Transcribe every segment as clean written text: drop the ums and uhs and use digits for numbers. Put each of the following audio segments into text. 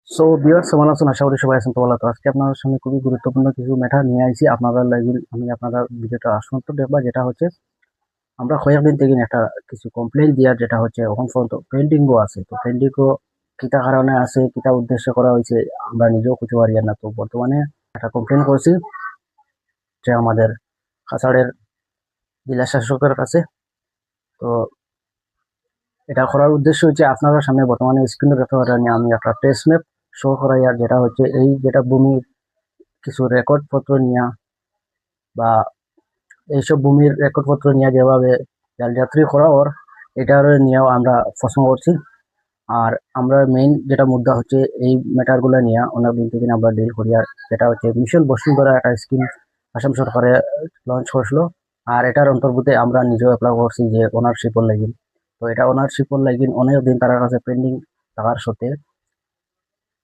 So viewers কেমন আছেন? আশা করি সবাই আছেন তো ভালো। তো আজকে আপনাদের সামনে খুবই গুরুত্বপূর্ণ কিছু ম্যাটার নিয়ে আইছি আপনারা লাগি। আমি আপনারা ভিডিওটা আসন্ত দেখবা, যেটা হচ্ছে আমরা কয়েকদিন থেকে একটা কিছু কমপ্লেইন দিয়ার, যেটা হচ্ছে এখন পর্যন্ত পেন্ডিংও আছে। তো পেন্ডিংও কিতা কারণে আছে, কিতা উদ্দেশ্য করা হয়েছে আমরা নিজেও কিছু পারি না। তো বর্তমানে একটা কমপ্লেইন করছি যে আমাদের কাছাড়ের জেলা শাসকের কাছে। তো এটা করার উদ্দেশ্য হচ্ছে আপনারা সামনে বর্তমানে স্ক্রিনে দেখতে পারেন, আমি একটা টেস্ট ম্যাপ শো করাই, আর যেটা হচ্ছে এই যেটা ভূমির কিছু রেকর্ড পত্র নিয়ে বা এইসব ভূমির রেকর্ডপত্র নিয়ে যেভাবে জালযাত্রী করা ওর এটার নিয়েও আমরা প্রশ্ন করছি। আর আমরা মেইন যেটা মুদ্রা হচ্ছে এই ম্যাটারগুলো নিয়ে অনেকদিন থেকে আমরা ডিল করি, আর যেটা হচ্ছে মিশন বসুন্ধরা একটা স্কিম আসাম সরকারে লঞ্চ করছিল। আর এটার অন্তর্ভুক্তে আমরা নিজেও অ্যাপ্লাই করছি যে ওনারশিপর লাগিন। তো এটা ওনারশিপর লাগিন অনেকদিন তার কাছে পেন্ডিং থাকার সত্ত্বে,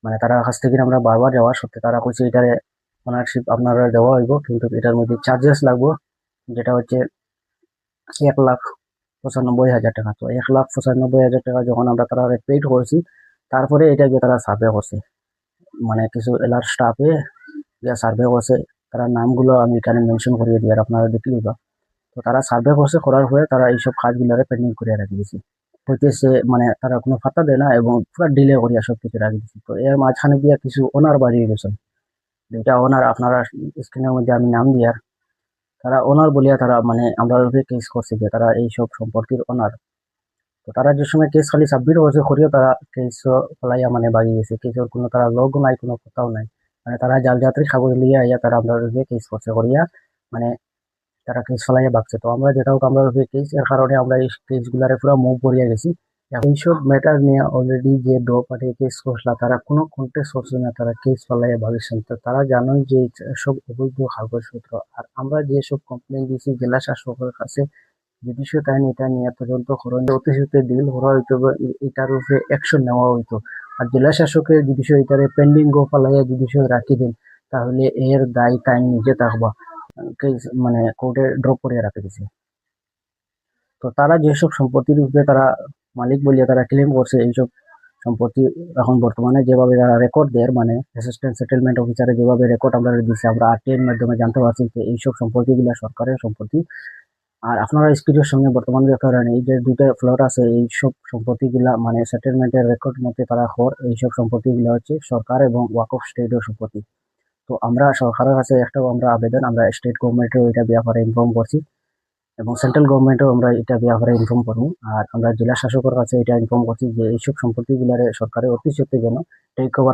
মানে তার কাছ থেকে আমরা বারবার যাওয়ার সত্ত্বে তারা কইছে এটারে ওনারশিপ আপনারা দেওয়া হইব, কিন্তু এটার মধ্যে চার্জেস লাগবে, যেটা হচ্ছে 1,95,000 টাকা। তো 1,95,000 টাকা যখন আমরা তারা পেইড করছি, তারপরে এটা গিয়ে তারা সার্ভে করছে, মানে কিছু এলার স্টাফে গিয়ে সার্ভে করছে। তারা নামগুলো আমি এখানে মেনশন করিয়ে দিই, আর আপনারা দেখলেই বা। তো তারা সার্ভে করছে, করার পরে তারা এইসব কাজগুলারে পেন্ডিং করে রাখি দিয়েছে। হইতেছে মানে তারা কোনো পাত্তা দেয় না এবং পুরো ডিলে করিয়া সব কিছু রাখি দিচ্ছে। তো এর মাঝখানে গিয়া কিছু ওনার বাড়িয়ে গেছে, যেটা ওনার আপনারা স্ক্রিনের মধ্যে আমি নাম দিয়ার, তারা ওনার বলিয়া তারা মানে আমরা কেস করছে যে তারা এইসব সম্পত্তির ওনার। তো তারা যে সময় কেস খালি সাবমিট করছে করিও তারা কেস ফলাইয়া মানে বাগিয়ে গেছে, কেসের কোনো তারা লগ নাই, কোনো কথাও নাই। মানে তারা জাল যাত্রী কাগজ লিয়ে আইয়া তারা আমরা কেস করছে করিয়া, মানে তারা কেস ফলাইয়া বাগছে। তো আমরা যেটা হোক আমরা কেস এর কারণে আমরা এই কেস গুলারে পুরো মুভ করিয়া গেছি। এইসব ম্যাটার নিয়ে অলরেডি যে দো পার্টি কেস করছিল তারা কোনো কন্টেস্ট করছে না, তারা কেস ফলাইয়া ভাবিছেন। তো তারা জানোই যে সব অবৈধ কাগজপত্র। আর আমরা যেসব কমপ্লেন দিয়েছি জেলা শাসকের কাছে, জুডিশিয়াল টাইম এটা নিয়ে তদন্ত করেন, অতি সত্ত্বে ডিল করা হইতো বা এটার উপরে অ্যাকশন নেওয়া হইতো। আর জেলা শাসকের জুডিশিয়াল এটারে পেন্ডিং গো ফালাইয়া জুডিশিয়াল রাখি দেন, তাহলে এর দায় টাইম নিজে থাকবা, মানে কোর্টে ড্রপ করিয়া রাখি দিছে। তো তারা যেসব সম্পত্তির উপরে তারা মালিক বলিয়া তারা ক্লেম করছে, এইসব সম্পত্তি এখন বর্তমানে যেভাবে তারা রেকর্ড দেয়, মানে অ্যাসিস্ট্যান্ট সেটেলমেন্ট অফিসারে যেভাবে রেকর্ড আমরা দিচ্ছি, আমরা আরটিআই এর মাধ্যমে জানতে পারছি যে এইসব সম্পত্তিগুলা সরকারের সম্পত্তি। আর আপনারা স্ক্রিনের সামনে বর্তমানে দেখতে পারেন এই যে দুইটা ফ্লোর আছে, এইসব সম্পত্তিগুলা মানে সেটেলমেন্টের রেকর্ড মতে তারা এইসব সম্পত্তিগুলা হচ্ছে সরকার এবং ওয়াকফ স্টেটের সম্পত্তি। তো আমরা সরকারের কাছে একটা আমরা আবেদন আমরা স্টেট গভর্নমেন্টেও এটা ব্যাপারে ইনফর্ম করছি এবং সেন্ট্রাল গভর্নমেন্টও আমরা এটা ব্যাপারে ইনফর্ম করবো। আর আমরা জেলা শাসকের কাছে এটা ইনফর্ম করছি যে এইসব সম্পত্তিগুলারে সরকারের অতি সত্ত্বে যেন টেক ওভার